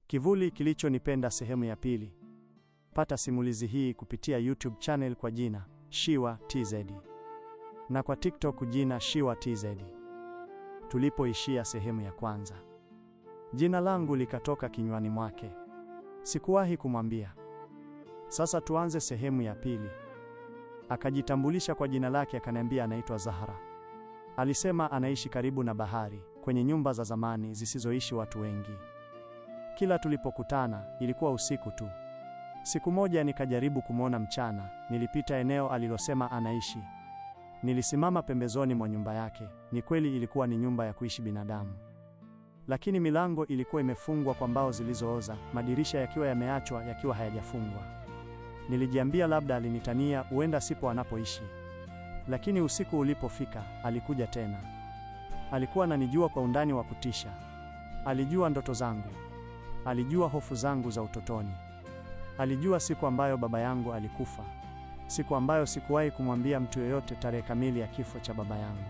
Kivuli kilichonipenda sehemu ya pili. Pata simulizi hii kupitia YouTube channel kwa jina Shiwa TZ na kwa TikTok jina Shiwa TZ. Tulipoishia sehemu ya kwanza, jina langu likatoka kinywani mwake. Sikuwahi kumwambia. Sasa tuanze sehemu ya pili. Akajitambulisha kwa jina lake, akaniambia anaitwa Zahra. Alisema anaishi karibu na bahari, kwenye nyumba za zamani zisizoishi watu wengi. Kila tulipokutana ilikuwa usiku tu. Siku moja nikajaribu kumwona mchana. Nilipita eneo alilosema anaishi. Nilisimama pembezoni mwa nyumba yake. Ni kweli ilikuwa ni nyumba ya kuishi binadamu, lakini milango ilikuwa imefungwa kwa mbao zilizooza, madirisha yakiwa yameachwa yakiwa hayajafungwa. Nilijiambia labda alinitania, huenda sipo anapoishi. Lakini usiku ulipofika, alikuja tena. Alikuwa ananijua kwa undani wa kutisha. Alijua ndoto zangu. Alijua hofu zangu za utotoni. Alijua siku ambayo baba yangu alikufa. Siku ambayo sikuwahi kumwambia mtu yeyote tarehe kamili ya kifo cha baba yangu.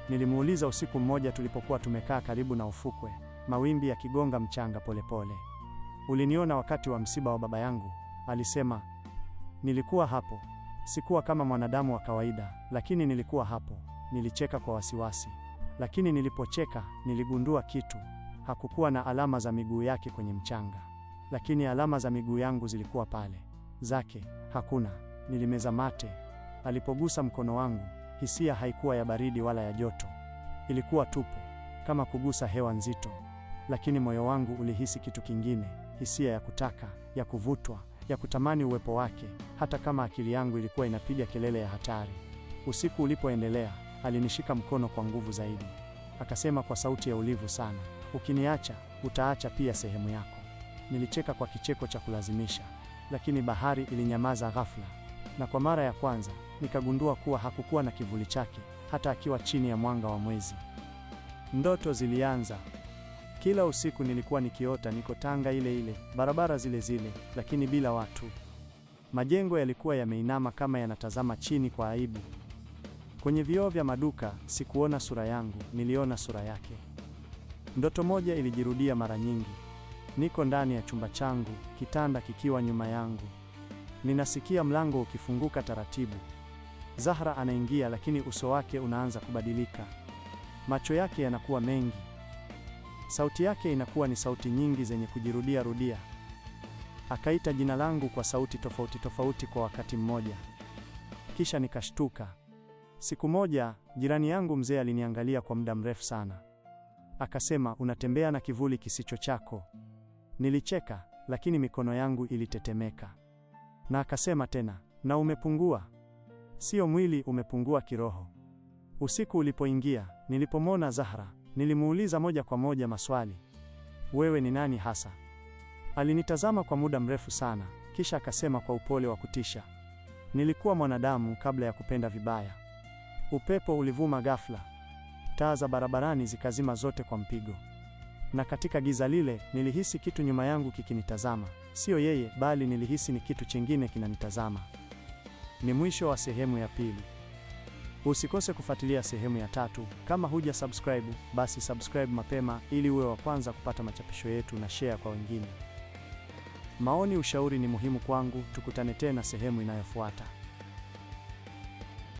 Nilimuuliza usiku mmoja tulipokuwa tumekaa karibu na ufukwe, mawimbi yakigonga mchanga polepole. Uliniona wakati wa msiba wa baba yangu? Alisema. Nilikuwa hapo. Sikuwa kama mwanadamu wa kawaida, lakini nilikuwa hapo. Nilicheka kwa wasiwasi. Lakini nilipocheka, niligundua kitu. Hakukuwa na alama za miguu yake kwenye mchanga, lakini alama za miguu yangu zilikuwa pale. Zake hakuna. Nilimeza mate. Alipogusa mkono wangu, hisia haikuwa ya baridi wala ya joto. Ilikuwa tupu, kama kugusa hewa nzito. Lakini moyo wangu ulihisi kitu kingine, hisia ya kutaka, ya kuvutwa, ya kutamani uwepo wake, hata kama akili yangu ilikuwa inapiga kelele ya hatari. Usiku ulipoendelea, alinishika mkono kwa nguvu zaidi. Akasema kwa sauti ya ulivu sana, ukiniacha, utaacha pia sehemu yako. Nilicheka kwa kicheko cha kulazimisha, lakini bahari ilinyamaza ghafla. Na kwa mara ya kwanza, nikagundua kuwa hakukuwa na kivuli chake, hata akiwa chini ya mwanga wa mwezi. Ndoto zilianza. Kila usiku nilikuwa nikiota niko Tanga ile ile, barabara zile zile, lakini bila watu. Majengo yalikuwa yameinama kama yanatazama chini kwa aibu. Kwenye vioo vya maduka, sikuona sura yangu, niliona sura yake. Ndoto moja ilijirudia mara nyingi. Niko ndani ya chumba changu, kitanda kikiwa nyuma yangu. Ninasikia mlango ukifunguka taratibu. Zahra anaingia, lakini uso wake unaanza kubadilika. Macho yake yanakuwa mengi. Sauti yake inakuwa ni sauti nyingi zenye kujirudia rudia. Akaita jina langu kwa sauti tofauti tofauti kwa wakati mmoja. Kisha nikashtuka. Siku moja, jirani yangu mzee aliniangalia kwa muda mrefu sana. Akasema, unatembea na kivuli kisicho chako. Nilicheka, lakini mikono yangu ilitetemeka. Na akasema tena, na umepungua. Sio mwili umepungua, kiroho. Usiku ulipoingia, nilipomwona Zahra, nilimuuliza moja kwa moja maswali. Wewe ni nani hasa? Alinitazama kwa muda mrefu sana, kisha akasema kwa upole wa kutisha, nilikuwa mwanadamu kabla ya kupenda vibaya. Upepo ulivuma ghafla. Taa za barabarani zikazima zote kwa mpigo. Na katika giza lile, nilihisi kitu nyuma yangu kikinitazama. Sio yeye, bali nilihisi ni kitu chingine kinanitazama. Ni mwisho wa sehemu ya pili. Usikose kufuatilia sehemu ya tatu. Kama huja subscribe, basi subscribe mapema ili uwe wa kwanza kupata machapisho yetu na share kwa wengine. Maoni, ushauri ni muhimu kwangu. Tukutane tena sehemu inayofuata.